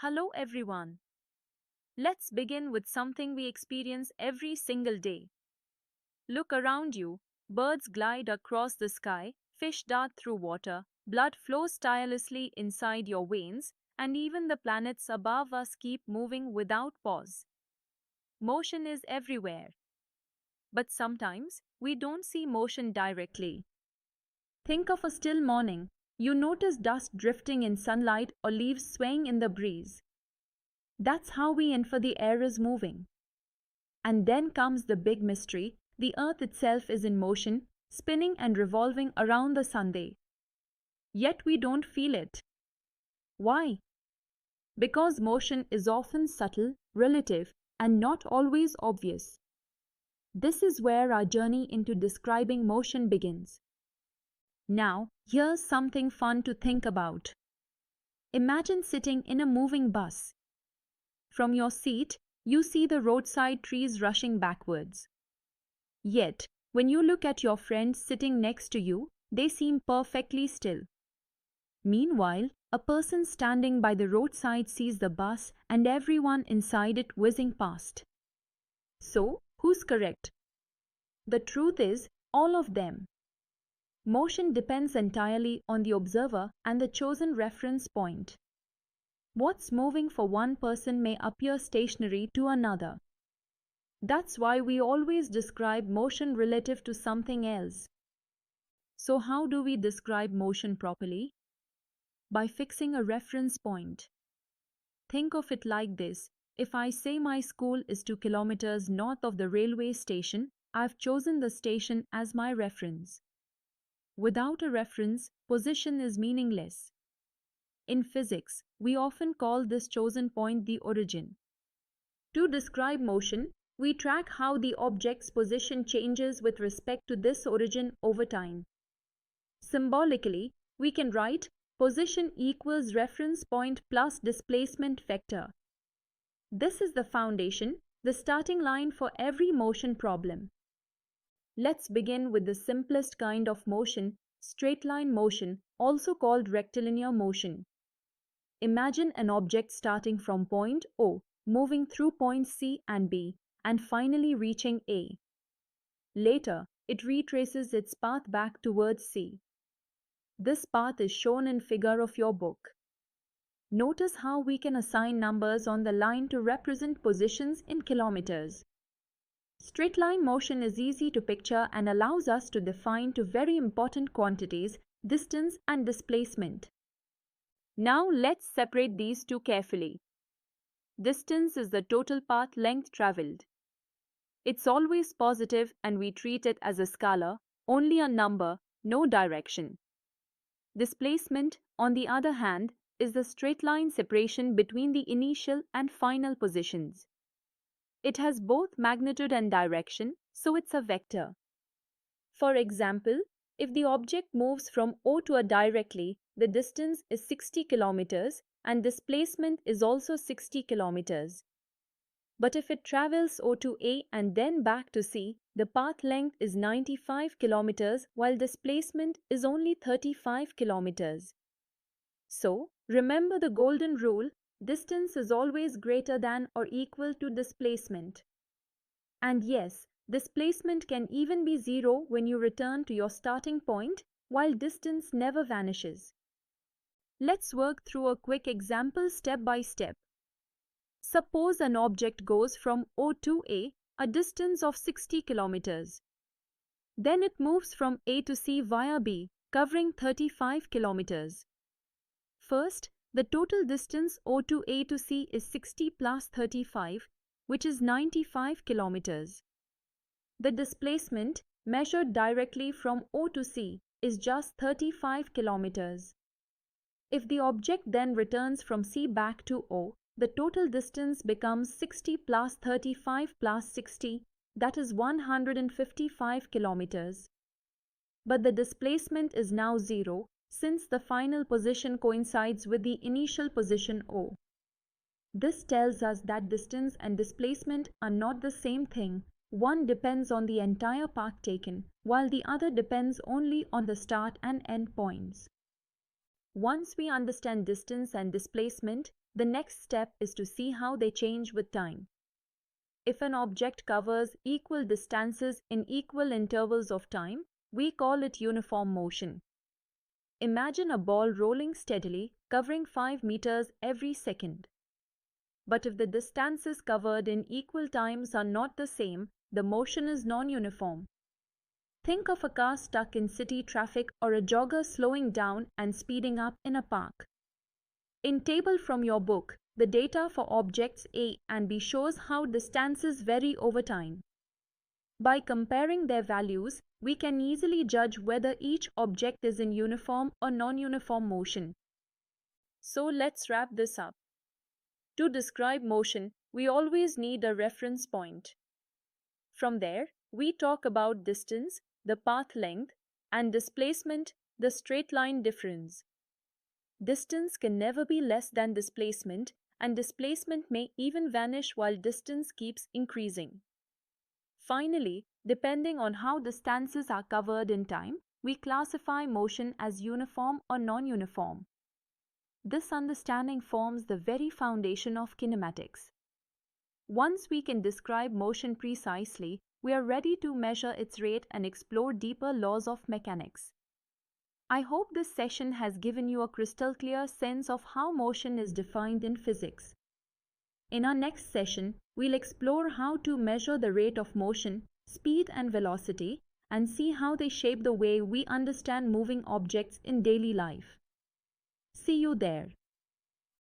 Hello everyone. Let's begin with something we experience every single day. Look around you. Birds glide across the sky, fish dart through water, blood flows tirelessly inside your veins, and even the planets above us keep moving without pause. Motion is everywhere. But sometimes, we don't see motion directly. Think of a still morning. You notice dust drifting in sunlight or leaves swaying in the breeze. That's how we infer the air is moving. And then comes the big mystery: the earth itself is in motion, spinning and revolving around the sun. Yet we don't feel it. Why? Because motion is often subtle, relative, and not always obvious. This is where our journey into describing motion begins. Now, here's something fun to think about. Imagine sitting in a moving bus. From your seat, you see the roadside trees rushing backwards. Yet, when you look at your friends sitting next to you, they seem perfectly still. Meanwhile, a person standing by the roadside sees the bus and everyone inside it whizzing past. So, who's correct? The truth is, all of them. Motion depends entirely on the observer and the chosen reference point. What's moving for one person may appear stationary to another. That's why we always describe motion relative to something else. So how do we describe motion properly? By fixing a reference point. Think of it like this: if I say my school is 2 kilometers north of the railway station, I've chosen the station as my reference. Without a reference, position is meaningless. In physics, we often call this chosen point the origin. To describe motion, we track how the object's position changes with respect to this origin over time. Symbolically, we can write position equals reference point plus displacement vector. This is the foundation, the starting line for every motion problem. Let's begin with the simplest kind of motion, straight line motion, also called rectilinear motion. Imagine an object starting from point O, moving through points C and B, and finally reaching A. Later, it retraces its path back towards C. This path is shown in figure of your book. Notice how we can assign numbers on the line to represent positions in kilometers. Straight line motion is easy to picture and allows us to define two very important quantities: distance and displacement. Now let's separate these two carefully. Distance is the total path length traveled. It's always positive and we treat it as a scalar, only a number, no direction. Displacement, on the other hand, is the straight line separation between the initial and final positions. It has both magnitude and direction, so it's a vector. For example, if the object moves from O to A directly, the distance is 60 kilometers and displacement is also 60 kilometers. But if it travels O to A and then back to C, the path length is 95 kilometers while displacement is only 35 kilometers. So, remember the golden rule: distance is always greater than or equal to displacement. And yes, displacement can even be zero when you return to your starting point, while distance never vanishes. Let's work through a quick example step by step. Suppose an object goes from O to a distance of 60 kilometers. Then it moves from A to C via B, covering 35 kilometers. First, the total distance O to A to C is 60 plus 35, which is 95 kilometers. The displacement, measured directly from O to C, is just 35 kilometers. If the object then returns from C back to O, the total distance becomes 60 plus 35 plus 60, that is 155 kilometers. But the displacement is now zero, since the final position coincides with the initial position O. This tells us that distance and displacement are not the same thing. One depends on the entire path taken, while the other depends only on the start and end points. Once we understand distance and displacement, The next step is to see how they change with time. If an object covers equal distances in equal intervals of time, we call it uniform motion. Imagine a ball rolling steadily, covering 5 meters every second. But if the distances covered in equal times are not the same, the motion is non-uniform. Think of a car stuck in city traffic or a jogger slowing down and speeding up in a park. In table from your book, the data for objects A and B shows how distances vary over time. By comparing their values, we can easily judge whether each object is in uniform or non-uniform motion. So let's wrap this up. To describe motion, we always need a reference point. From there, we talk about distance, the path length, and displacement, the straight line difference. Distance can never be less than displacement, and displacement may even vanish while distance keeps increasing. Finally, depending on how distances are covered in time, we classify motion as uniform or non-uniform. This understanding forms the very foundation of kinematics. Once we can describe motion precisely, we are ready to measure its rate and explore deeper laws of mechanics. I hope this session has given you a crystal clear sense of how motion is defined in physics. In our next session, we'll explore how to measure the rate of motion, speed and velocity, and see how they shape the way we understand moving objects in daily life. See you there.